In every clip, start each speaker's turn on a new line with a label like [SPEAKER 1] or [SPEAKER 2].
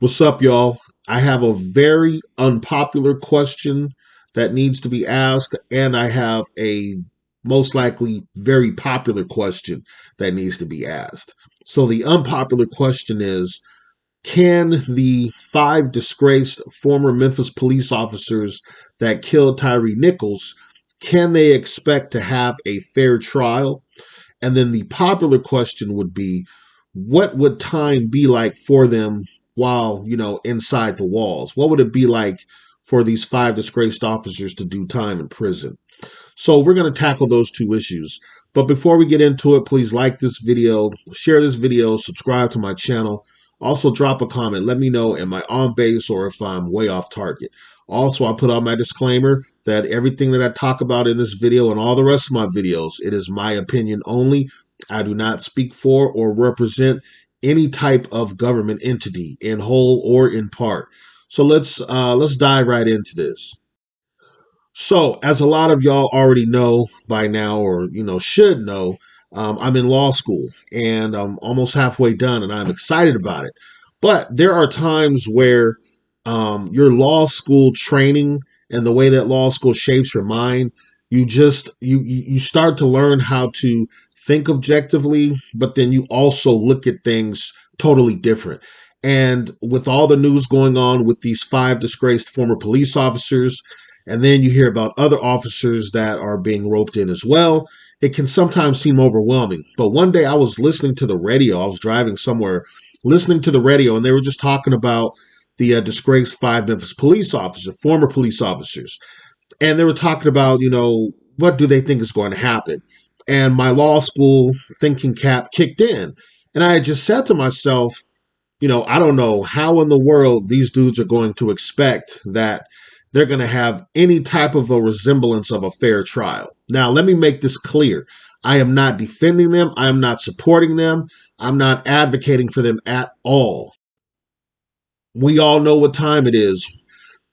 [SPEAKER 1] What's up, y'all? I have a very unpopular question that needs to be asked, and I have a most likely very popular question that needs to be asked. So, the unpopular question is: can the five disgraced former Memphis police officers that killed Tyre Nichols, can they expect to have a fair trial? And then the popular question would be, what would time be like for them while, inside the walls? What would it be like for these five disgraced officers to do time in prison? So we're going to tackle those two issues. But before we get into it, please like this video, share this video, subscribe to my channel. Also, drop a comment. Let me know, am I on base or if I'm way off target. Also, I put on my disclaimer that everything that I talk about in this video and all the rest of my videos, it is my opinion only. I do not speak for or represent any type of government entity in whole or in part. So let's dive right into this. So, as a lot of y'all already know by now, or should know, I'm in law school and I'm almost halfway done, and I'm excited about it. But there are times where your law school training and the way that law school shapes your mind, you start to learn how to think objectively, but then you also look at things totally different. And with all the news going on with these five disgraced former police officers, and then you hear about other officers that are being roped in as well, it can sometimes seem overwhelming. But one day I was listening to the radio. I was driving somewhere, listening to the radio, and they were just talking about the disgraced five Memphis police officers, former police officers. And they were talking about, what do they think is going to happen? And my law school thinking cap kicked in. And I had just said to myself, I don't know how in the world these dudes are going to expect that they're going to have any type of a resemblance of a fair trial. Now, let me make this clear. I am not defending them. I am not supporting them. I'm not advocating for them at all. We all know what time it is.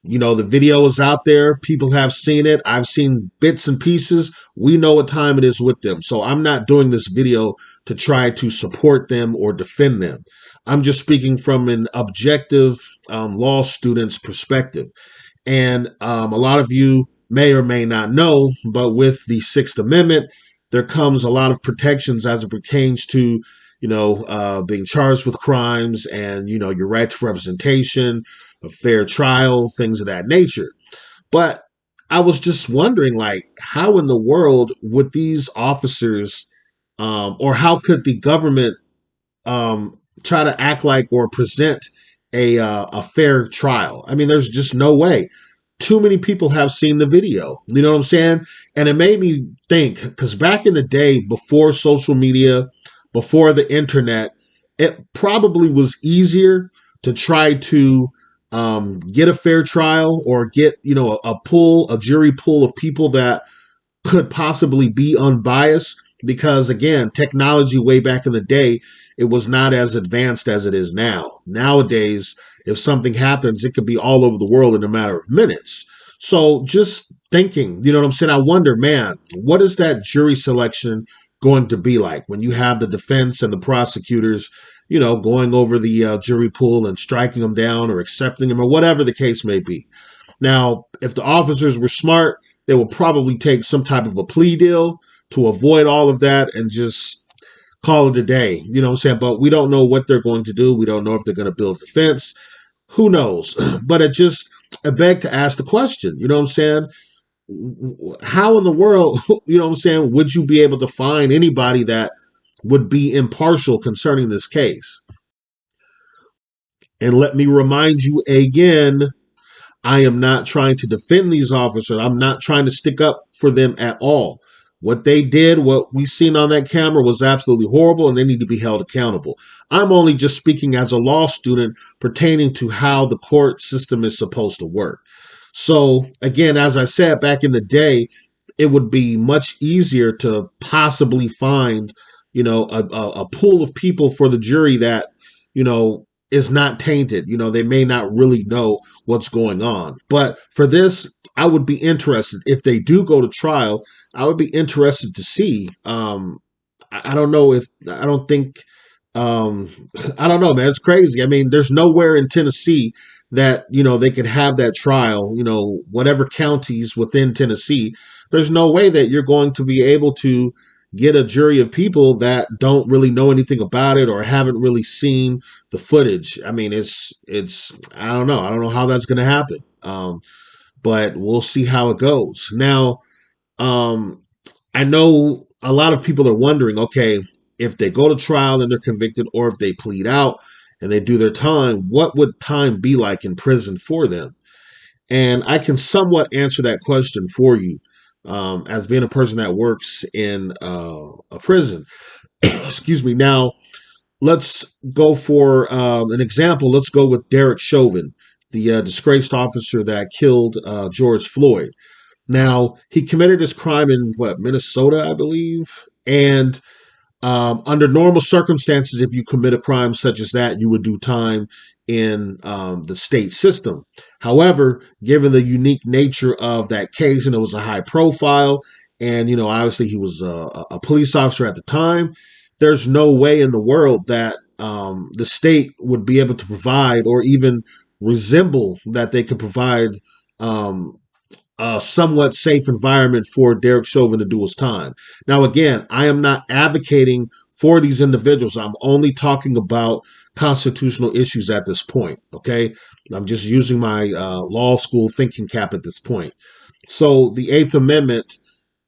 [SPEAKER 1] The video is out there. People have seen it. I've seen bits and pieces. We know what time it is with them. So I'm not doing this video to try to support them or defend them. I'm just speaking from an objective law student's perspective. And a lot of you may or may not know, but with the Sixth Amendment, there comes a lot of protections as it pertains to, being charged with crimes and, your right to representation, a fair trial, things of that nature. But I was just wondering, how in the world would these officers, or how could the government try to act like or present a fair trial? I mean, there's just no way. Too many people have seen the video. You know what I'm saying? And it made me think, because back in the day, before social media, before the internet, it probably was easier to try to get a fair trial or get, a jury pool of people that could possibly be unbiased. Because again, technology way back in the day, it was not as advanced as it is now. Nowadays, if something happens, it could be all over the world in a matter of minutes. So just thinking, you know what I'm saying? I wonder, man, what is that jury selection going to be like when you have the defense and the prosecutors, going over the jury pool and striking them down or accepting them or whatever the case may be. Now, if the officers were smart, they will probably take some type of a plea deal to avoid all of that and just call it a day. You know what I'm saying? But we don't know what they're going to do. We don't know if they're going to build a defense. Who knows? But it begged to ask the question, you know what I'm saying? How in the world, would you be able to find anybody that would be impartial concerning this case? And let me remind you again, I am not trying to defend these officers. I'm not trying to stick up for them at all. What they did, what we seen on that camera was absolutely horrible, and they need to be held accountable. I'm only just speaking as a law student pertaining to how the court system is supposed to work. So again, as I said, back in the day, it would be much easier to possibly find, a pool of people for the jury that, is not tainted. They may not really know what's going on. But for this, I would be interested. If they do go to trial, I would be interested to see. I don't know if, I don't think um, I don't know, man. It's crazy. I mean, there's nowhere in Tennessee that, they could have that trial, whatever counties within Tennessee. There's no way that you're going to be able to get a jury of people that don't really know anything about it or haven't really seen the footage. I mean, it's I don't know. I don't know how that's going to happen. But we'll see how it goes. Now, um, I know a lot of people are wondering, okay, if they go to trial and they're convicted, or if they plead out and they do their time, what would time be like in prison for them? And I can somewhat answer that question for you, as being a person that works in a prison. Excuse me. Now, let's go for an example. Let's go with Derek Chauvin, the disgraced officer that killed George Floyd. Now, he committed his crime in Minnesota, I believe. And under normal circumstances, if you commit a crime such as that, you would do time in the state system. However, given the unique nature of that case, and it was a high profile, and obviously he was a police officer at the time, there's no way in the world that the state would be able to provide, or even resemble that they could provide, um, a somewhat safe environment for Derek Chauvin to do his time. Now, again, I am not advocating for these individuals. I'm only talking about constitutional issues at this point. Okay. I'm just using my law school thinking cap at this point. So the Eighth Amendment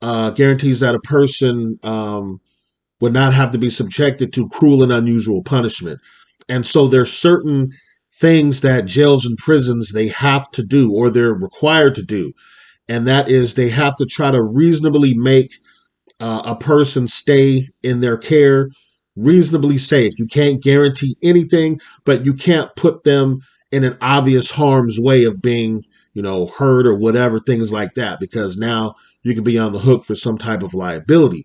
[SPEAKER 1] guarantees that a person would not have to be subjected to cruel and unusual punishment. And so there's certain things that jails and prisons they have to do, or they're required to do, and that is they have to try to reasonably make a person stay in their care reasonably safe. You can't guarantee anything, but you can't put them in an obvious harm's way of being, hurt or whatever, things like that, because now you can be on the hook for some type of liability.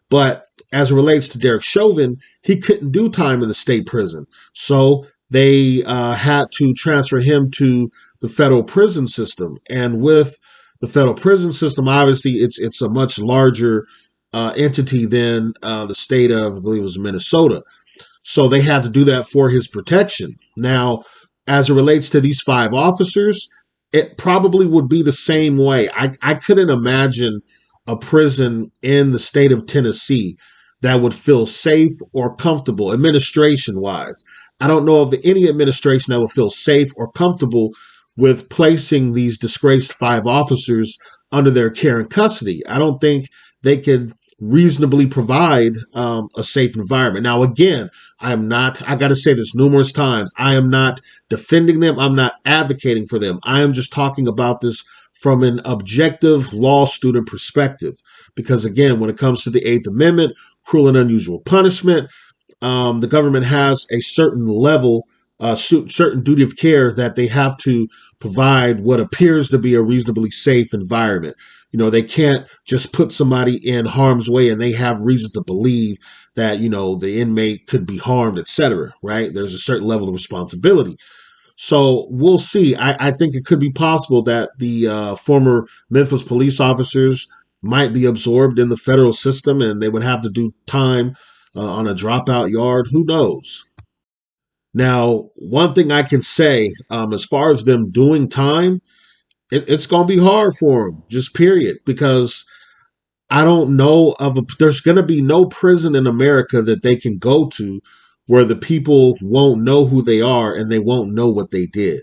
[SPEAKER 1] But as it relates to Derek Chauvin, he couldn't do time in the state prison. So they had to transfer him to the federal prison system. And with the federal prison system, obviously, it's a much larger entity than the state of, I believe it was Minnesota. So they had to do that for his protection. Now, as it relates to these five officers, it probably would be the same way. I couldn't imagine a prison in the state of Tennessee that would feel safe or comfortable administration wise. I don't know of any administration that would feel safe or comfortable with placing these disgraced five officers under their care and custody. I don't think they could reasonably provide a safe environment. Now, again, I got to say this numerous times, I am not defending them. I'm not advocating for them. I am just talking about this from an objective law student perspective. Because again, when it comes to the Eighth Amendment, cruel and unusual punishment, the government has a certain level, certain duty of care that they have to provide what appears to be a reasonably safe environment. They can't just put somebody in harm's way and they have reason to believe that, the inmate could be harmed, etc. Right? There's a certain level of responsibility. So we'll see. I think it could be possible that the former Memphis police officers might be absorbed in the federal system and they would have to do time on a dropout yard. Who knows? Now, one thing I can say, as far as them doing time, it's going to be hard for them, just period, because I don't know there's going to be no prison in America that they can go to where the people won't know who they are and they won't know what they did.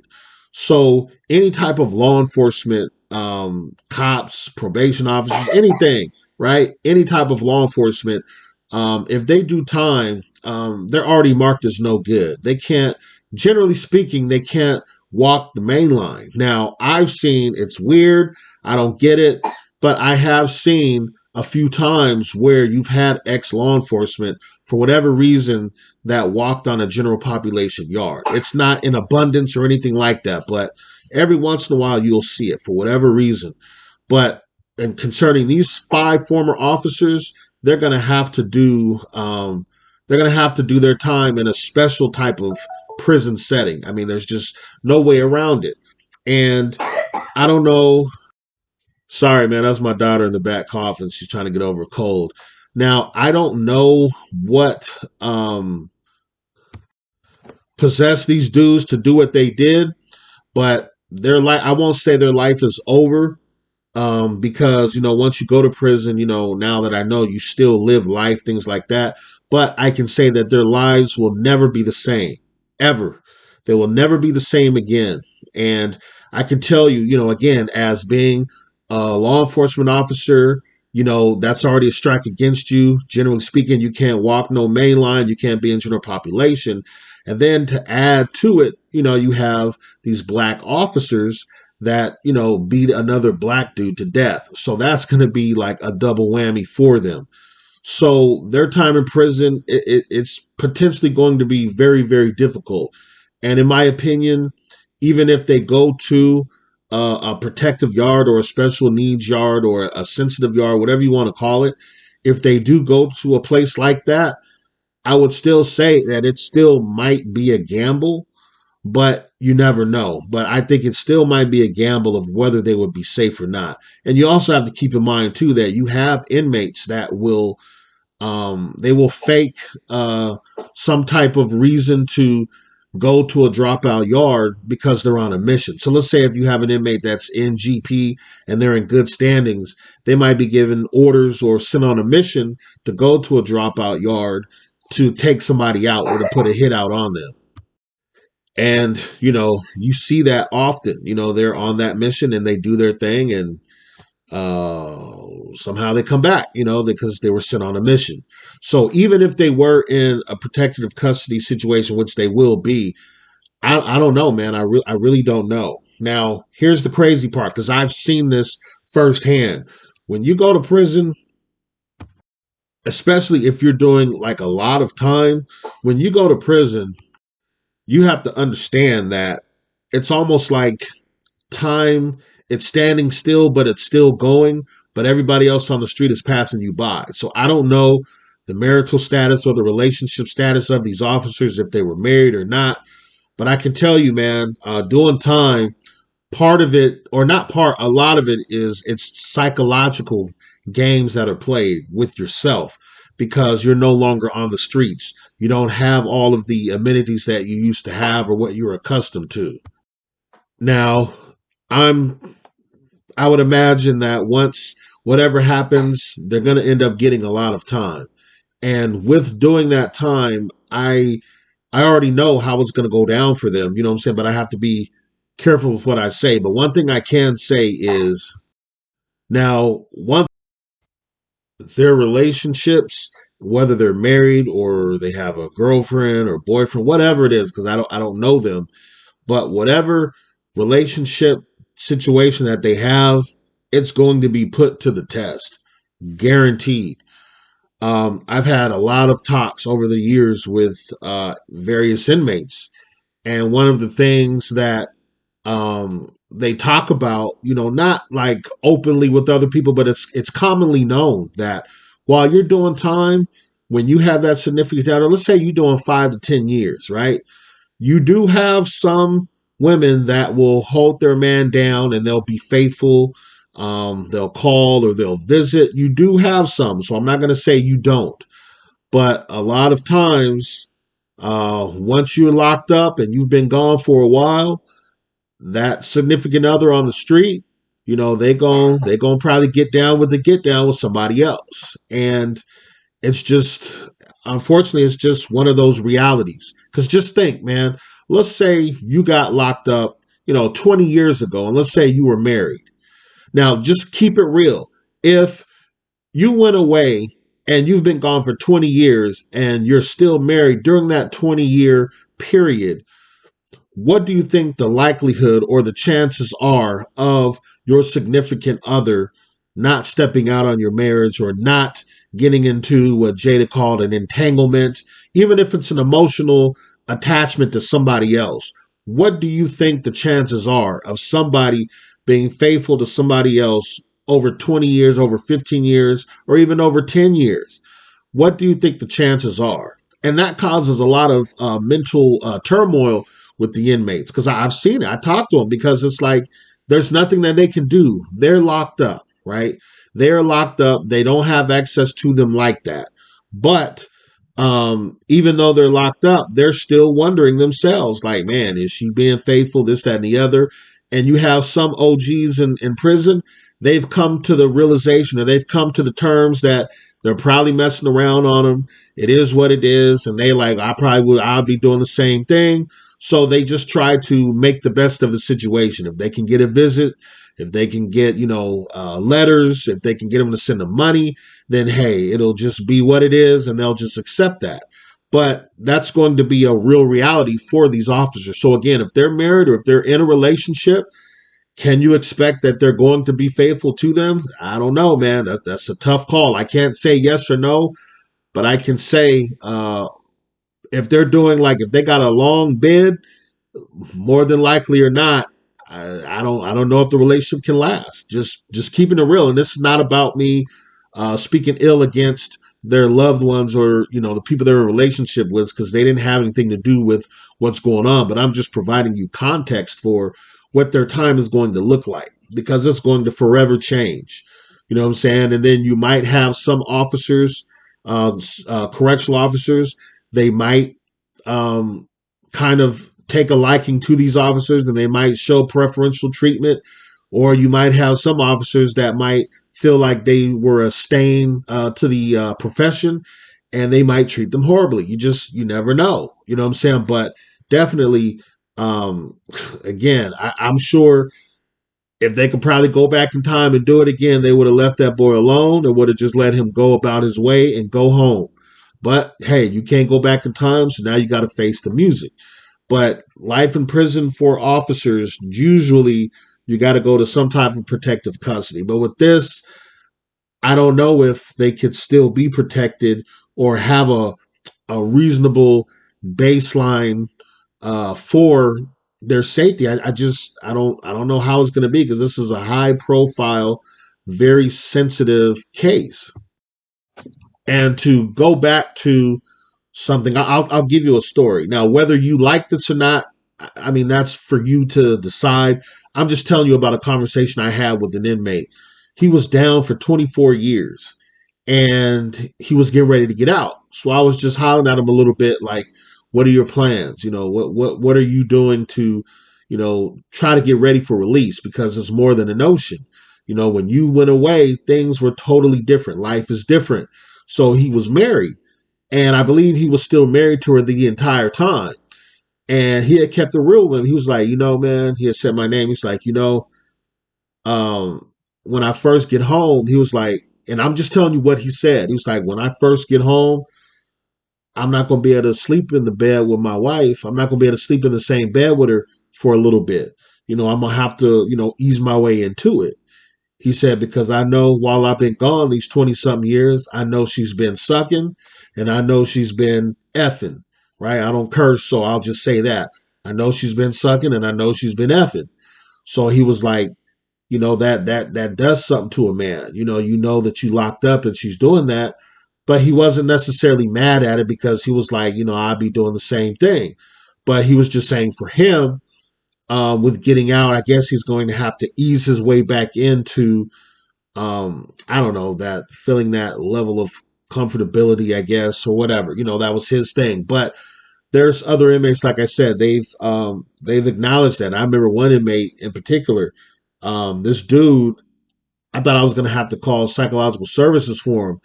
[SPEAKER 1] So any type of law enforcement, cops, probation officers, anything, right? Any type of law enforcement, if they do time, they're already marked as no good. They can't, generally speaking, they can't walk the main line. Now, I've seen, it's weird, I don't get it, but I have seen a few times where you've had ex-law enforcement, for whatever reason, that walked on a general population yard. It's not in abundance or anything like that, but every once in a while you'll see it for whatever reason. But and concerning these five former officers, they're going to have to do their time in a special type of prison setting. I mean, there's just no way around it. And I don't know. Sorry, man, that's my daughter in the back coughing. She's trying to get over a cold. Now, I don't know what possess these dudes to do what they did, but their life, I won't say their life is over, because once you go to prison, now that I know, you still live life, things like that. But I can say that their lives will never be the same, ever. They will never be the same again. And I can tell you, again, as being a law enforcement officer, that's already a strike against you. Generally speaking, you can't walk no main line, you can't be in general population. And then to add to it, you have these black officers that beat another black dude to death. So that's going to be like a double whammy for them. So their time in prison, it's potentially going to be very, very difficult. And in my opinion, even if they go to a protective yard or a special needs yard or a sensitive yard, whatever you want to call it, if they do go to a place like that, I would still say that it still might be a gamble, but you never know. But I think it still might be a gamble of whether they would be safe or not. And you also have to keep in mind too that you have inmates that will they will fake some type of reason to go to a dropout yard because they're on a mission. So let's say if you have an inmate that's in GP and they're in good standings, they might be given orders or sent on a mission to go to a dropout yard to take somebody out or to put a hit out on them. And, you see that often, they're on that mission and they do their thing and somehow they come back, because they were sent on a mission. So even if they were in a protective custody situation, which they will be, I don't know, man. I really don't know. Now, here's the crazy part, because I've seen this firsthand. When you go to prison, especially if you're doing like a lot of time, when you go to prison, you have to understand that it's almost like time, it's standing still, but it's still going, but everybody else on the street is passing you by. So I don't know the marital status or the relationship status of these officers, if they were married or not, but I can tell you, man, doing time, part of it, or not part, a lot of it is it's psychological games that are played with yourself because you're no longer on the streets. You don't have all of the amenities that you used to have or what you're accustomed to. Now, I'm I would imagine that once whatever happens, they're going to end up getting a lot of time. And with doing that time, I already know how it's going to go down for them, you know what I'm saying? But I have to be careful with what I say. But one thing I can say is now, one, their relationships, whether they're married or they have a girlfriend or boyfriend, whatever it is, because I don't know them, but whatever relationship situation that they have, it's going to be put to the test, guaranteed. I've had a lot of talks over the years with various inmates, and one of the things that they talk about, not like openly with other people, but it's commonly known that while you're doing time, when you have that significant other, let's say you're doing 5 to 10 years, right? You do have some women that will hold their man down and they'll be faithful. They'll call or they'll visit. You do have some, so I'm not going to say you don't. But a lot of times, once you're locked up and you've been gone for a while, that significant other on the street, they gon' probably get down with somebody else, and it's just, unfortunately, it's just one of those realities. Because just think, man, let's say you got locked up, 20 years ago, and let's say you were married. Now, just keep it real. If you went away and you've been gone for 20 years and you're still married during that 20-year period, what do you think the likelihood or the chances are of your significant other not stepping out on your marriage or not getting into what Jada called an entanglement, even if it's an emotional attachment to somebody else? What do you think the chances are of somebody being faithful to somebody else over 20 years, over 15 years, or even over 10 years? What do you think the chances are? And that causes a lot of mental turmoil with the inmates, because I've seen it. I talked to them because it's like there's nothing that they can do. They're locked up, right? They're locked up. They don't have access to them like that. But Even though they're locked up, they're still wondering themselves, like, man, is she being faithful, this, that, and the other? And you have some OGs in prison, they've come to the realization, or they've come to the terms that they're probably messing around on them. It is what it is. And they like, I'll be doing the same thing. So they just try to make the best of the situation. If they can get a visit, if they can get, letters, if they can get them to send them money, then hey, it'll just be what it is and they'll just accept that. But that's going to be a real reality for these officers. So again, if they're married or if they're in a relationship, can you expect that they're going to be faithful to them? I don't know, man. That's a tough call. I can't say yes or no, but I can say if they're doing like if they got a long bid, more than likely or not, I don't know if the relationship can last. Just keeping it real, and this is not about me speaking ill against their loved ones or the people they're in a relationship with because they didn't have anything to do with what's going on. But I'm just providing you context for what their time is going to look like because it's going to forever change. You know what I'm saying? And then you might have some officers, correctional officers, they might kind of take a liking to these officers and they might show preferential treatment, or you might have some officers that might feel like they were a stain to the profession and they might treat them horribly. You never know. You know what I'm saying? But definitely, um, again, I'm sure if they could probably go back in time and do it again, they would have left that boy alone and would have just let him go about his way and go home. But hey, you can't go back in time, so now you got to face the music. But life in prison for officers, usually you got to go to some type of protective custody. But with this, I don't know if they could still be protected or have a reasonable baseline for their safety. I don't know how it's going to be because this is a high profile, very sensitive case. And to go back to something, I'll give you a story. Now, whether you like this or not, I mean, that's for you to decide. I'm just telling you about a conversation I had with an inmate. He was down for 24 years and he was getting ready to get out. So I was just hollering at him a little bit like, what are your plans? What are you doing to, try to get ready for release? Because it's more than a notion. When you went away, things were totally different. Life is different. So he was married and I believe he was still married to her the entire time. And he had kept it real with him. He was like, man, he had said my name. He's like, um, when I first get home, he was like, and I'm just telling you what he said. He was like, when I first get home, I'm not going to be able to sleep in the bed with my wife. I'm not going to be able to sleep in the same bed with her for a little bit. I'm going to have to, ease my way into it. He said, because I know while I've been gone these 20 something years, I know she's been sucking and I know she's been effing, right? I don't curse, so I'll just say that. I know she's been sucking and I know she's been effing. So he was like, that does something to a man. You know that you locked up and she's doing that. But he wasn't necessarily mad at it because he was like, I'd be doing the same thing. But he was just saying for him, with getting out, I guess he's going to have to ease his way back into, I don't know, that feeling that level of comfortability, I guess, or whatever. That was his thing. But there's other inmates, like I said, they've acknowledged that. I remember one inmate in particular, this dude, I thought I was going to have to call psychological services for him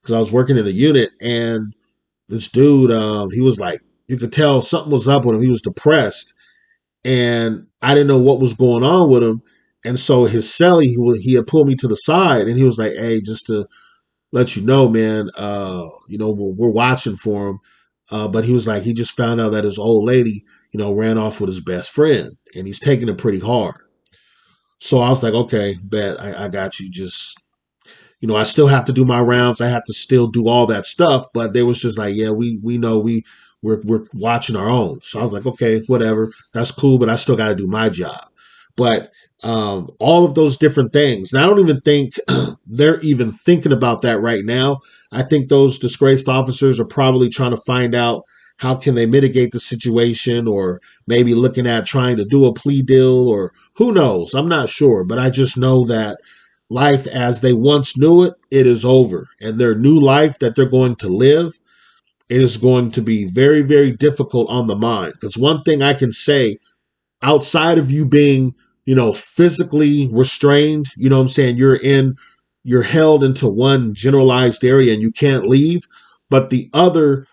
[SPEAKER 1] because I was working in the unit, and this dude, he was like, you could tell something was up with him. He was depressed, and I didn't know what was going on with him. And so his cellie, he had pulled me to the side, and he was like, "Hey, just to let you know, man, we're watching for him." But he was like, he just found out that his old lady, ran off with his best friend, and he's taking it pretty hard. So I was like, okay, bet I got you. Just I still have to do my rounds. I have to still do all that stuff. But they was just like, yeah, we know we're watching our own. So I was like, okay, whatever, that's cool. But I still got to do my job. But all of those different things. And I don't even think they're even thinking about that right now. I think those disgraced officers are probably trying to find out how can they mitigate the situation, or maybe looking at trying to do a plea deal, or who knows. I'm not sure, but I just know that life as they once knew it, it is over. And their new life that they're going to live, it is going to be very, very difficult on the mind. Because one thing I can say, outside of you being, physically restrained, what I'm saying, you're held into one generalized area and you can't leave. But the other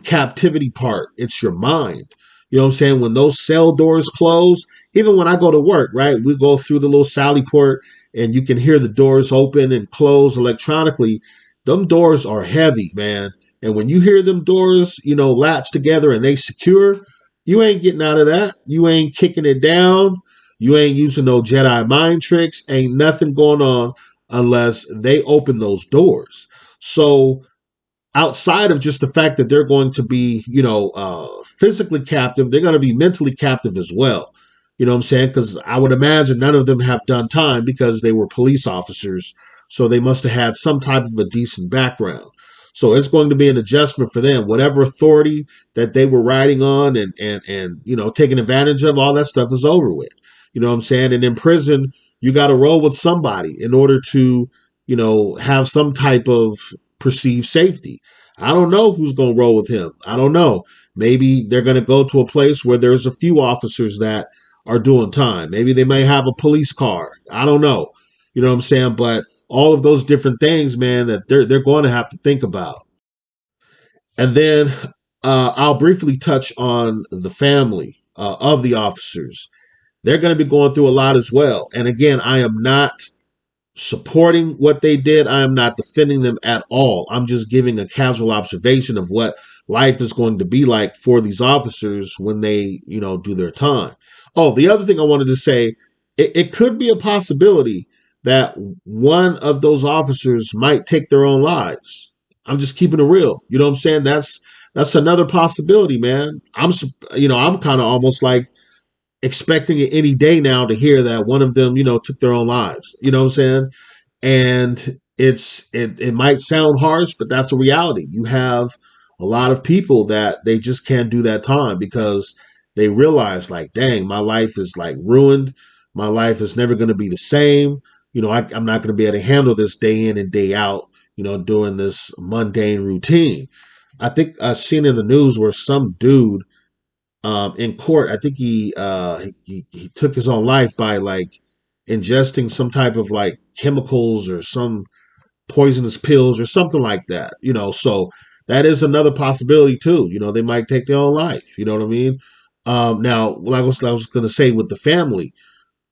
[SPEAKER 1] captivity part, it's your mind. You know what I'm saying? When those cell doors close, even when I go to work, right, we go through the little sally port and you can hear the doors open and close electronically. Them doors are heavy, man. And when you hear them doors, latch together and they secure, you ain't getting out of that. You ain't kicking it down. You ain't using no Jedi mind tricks. Ain't nothing going on unless they open those doors. So outside of just the fact that they're going to be, physically captive, they're going to be mentally captive as well. You know what I'm saying? Because I would imagine none of them have done time because they were police officers. So they must have had some type of a decent background. So it's going to be an adjustment for them. Whatever authority that they were riding on and taking advantage of, all that stuff is over with. You know what I'm saying? And in prison, you got to roll with somebody in order to, have some type of perceived safety. I don't know who's going to roll with him. I don't know. Maybe they're going to go to a place where there's a few officers that are doing time. Maybe they may have a police car. I don't know. You know what I'm saying? But all of those different things, man, that they're going to have to think about. And then I'll briefly touch on the family of the officers. They're going to be going through a lot as well. And again, I am not supporting what they did. I am not defending them at all. I'm just giving a casual observation of what life is going to be like for these officers when they, do their time. Oh, the other thing I wanted to say, it could be a possibility that one of those officers might take their own lives. I'm just keeping it real. You know what I'm saying? That's another possibility, man. I'm kind of almost like expecting it any day now to hear that one of them, took their own lives. You know what I'm saying? And it might sound harsh, but that's a reality. You have a lot of people that they just can't do that time because they realize, like, dang, my life is like ruined. My life is never going to be the same. I'm not going to be able to handle this day in and day out, doing this mundane routine. I think I've seen in the news where some dude in court, I think he took his own life by like ingesting some type of like chemicals or some poisonous pills or something like that. So that is another possibility too. They might take their own life. You know what I mean? Now, like I was going to say with the family,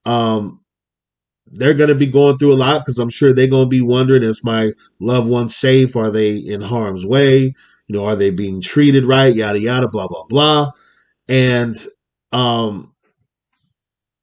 [SPEAKER 1] um, they're going to be going through a lot because I'm sure they're going to be wondering, is my loved one safe? Are they in harm's way? Are they being treated right? Yada yada, blah blah blah. And um,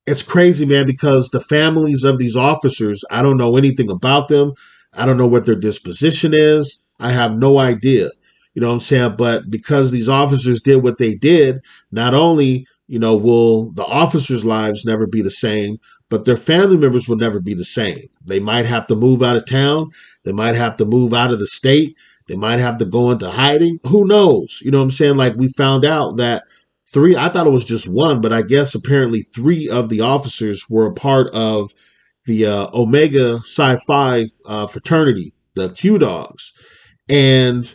[SPEAKER 1] it's crazy, man, because the families of these officers, I don't know anything about them. I don't know what their disposition is. I have no idea. You know what I'm saying? But because these officers did what they did, not only, will the officers' lives never be the same, but their family members will never be the same. They might have to move out of town. They might have to move out of the state. They might have to go into hiding. Who knows? You know what I'm saying? Like we found out that I thought it was just one, but I guess apparently three of the officers were a part of the Omega Psi Phi fraternity, the Q Dogs. And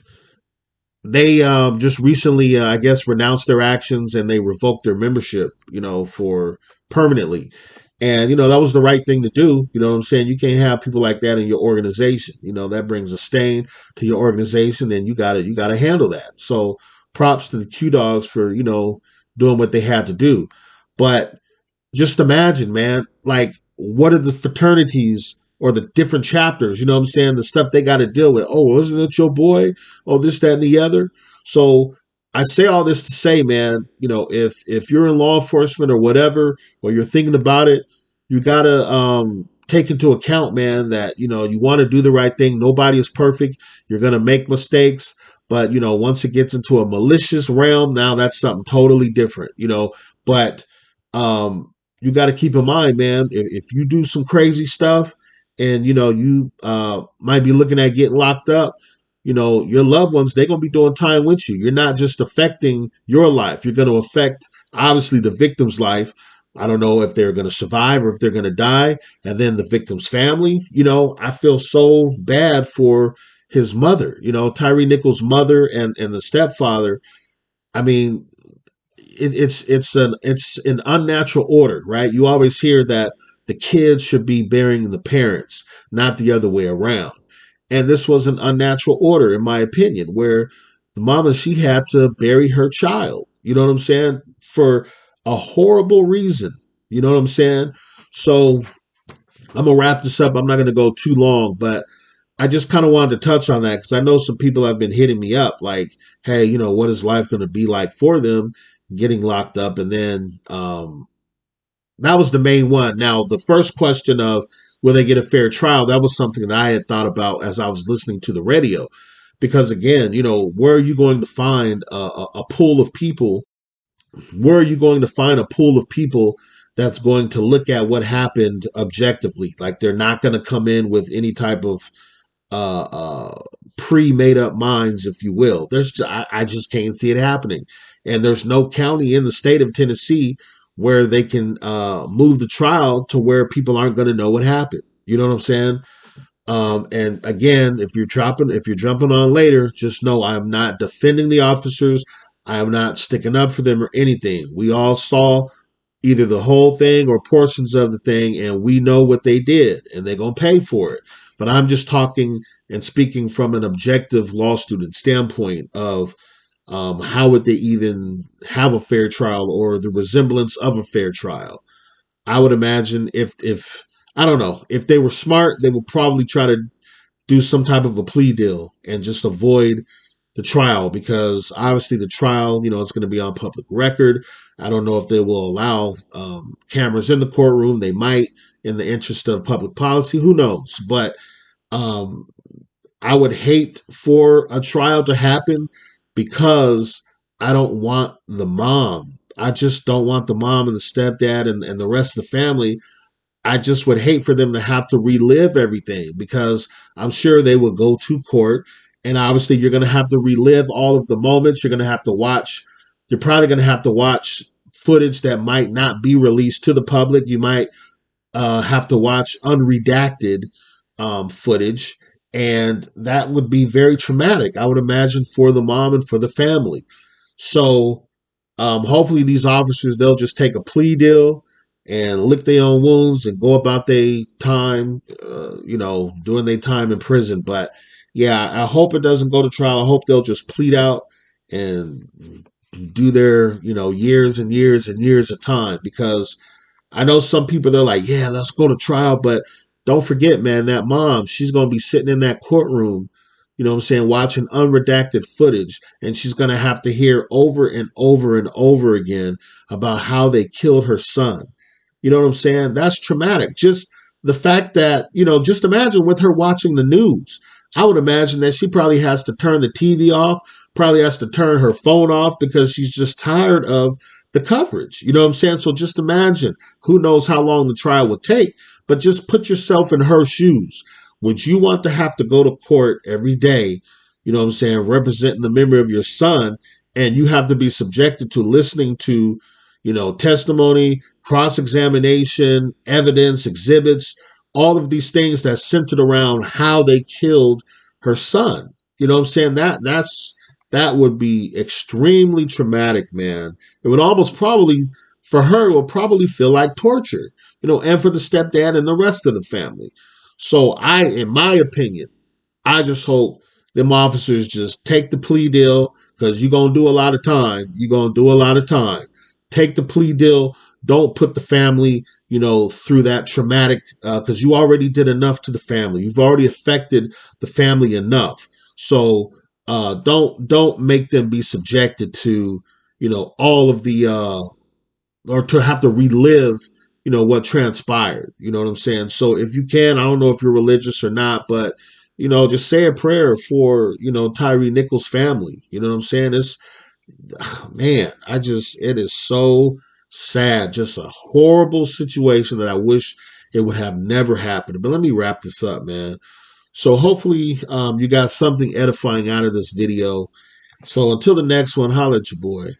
[SPEAKER 1] they just recently, I guess, renounced their actions and they revoked their membership, for permanently. And, that was the right thing to do. You know what I'm saying? You can't have people like that in your organization. That brings a stain to your organization and you gotta handle that. So props to the Q Dogs for, doing what they had to do. But just imagine, man, like what are the fraternities or the different chapters, what I'm saying, the stuff they got to deal with. Oh, isn't it your boy? Oh, this, that, and the other. So I say all this to say, man, if you're in law enforcement or whatever, or you're thinking about it, you gotta take into account, man, that you want to do the right thing. Nobody is perfect. You're gonna make mistakes. But once it gets into a malicious realm, now that's something totally different. But you got to keep in mind, man, if you do some crazy stuff and, you might be looking at getting locked up, your loved ones, they're going to be doing time with you. You're not just affecting your life. You're going to affect, obviously, the victim's life. I don't know if they're going to survive or if they're going to die. And then the victim's family, I feel so bad for, his mother, Tyre Nichols' mother and the stepfather. I mean, it's an unnatural order, right? You always hear that the kids should be burying the parents, not the other way around. And this was an unnatural order, in my opinion, where the mama, she had to bury her child. You know what I'm saying? For a horrible reason. You know what I'm saying? So I'm gonna wrap this up. I'm not gonna go too long, but I just kind of wanted to touch on that because I know some people have been hitting me up like, hey, what is life going to be like for them getting locked up? And then that was the main one. Now, the first question of will they get a fair trial? That was something that I had thought about as I was listening to the radio. Because again, where are you going to find a pool of people? Where are you going to find a pool of people that's going to look at what happened objectively? Like they're not going to come in with any type of uh, uh, pre-made up minds, if you will. I just can't see it happening, and there's no county in the state of Tennessee where they can move the trial to where people aren't going to know what happened. You know what I'm saying? And again, if you're jumping on later, just know I'm not defending the officers. I am not sticking up for them or anything. We all saw either the whole thing or portions of the thing, and we know what they did, and they're going to pay for it. But I'm just talking and speaking from an objective law student standpoint of how would they even have a fair trial or the resemblance of a fair trial. I would imagine if I don't know, if they were smart, they would probably try to do some type of a plea deal and just avoid the trial because obviously the trial, is going to be on public record. I don't know if they will allow cameras in the courtroom. They might, in the interest of public policy. Who knows? But um, I would hate for a trial to happen because I don't want the mom. I just don't want the mom and the stepdad and the rest of the family. I just would hate for them to have to relive everything because I'm sure they will go to court. And obviously, you're going to have to relive all of the moments. You're going to have to watch, you're probably going to have to watch footage that might not be released to the public. You might have to watch unredacted footage. And that would be very traumatic, I would imagine, for the mom and for the family. So hopefully these officers, they'll just take a plea deal and lick their own wounds and go about their time, doing their time in prison. But yeah, I hope it doesn't go to trial. I hope they'll just plead out and do their, years and years and years of time because I know some people they're like, yeah, let's go to trial, but don't forget, man, that mom, she's gonna be sitting in that courtroom, what I'm saying, watching unredacted footage, and she's gonna have to hear over and over and over again about how they killed her son. You know what I'm saying? That's traumatic. Just the fact that, just imagine with her watching the news. I would imagine that she probably has to turn the TV off, probably has to turn her phone off because she's just tired of the coverage. You know what I'm saying? So just imagine, who knows how long the trial would take, but just put yourself in her shoes. Would you want to have to go to court every day, representing the memory of your son, and you have to be subjected to listening to, testimony, cross-examination, evidence, exhibits, all of these things that's centered around how they killed her son. You know what I'm saying? That would be extremely traumatic, man. It would almost probably, for her, it would probably feel like torture, and for the stepdad and the rest of the family. So in my opinion, I just hope them officers just take the plea deal because you're going to do a lot of time. You're going to do a lot of time. Take the plea deal. Don't put the family, through that traumatic, because you already did enough to the family. You've already affected the family enough. So don't make them be subjected to, all of the, or to have to relive, what transpired. You know what I'm saying? So if you can, I don't know if you're religious or not, but, just say a prayer for, Tyre Nichols' family. You know what I'm saying? It's, man, it is so sad. Just a horrible situation that I wish it would have never happened. But let me wrap this up, man. So hopefully you got something edifying out of this video. So until the next one, holla at your boy.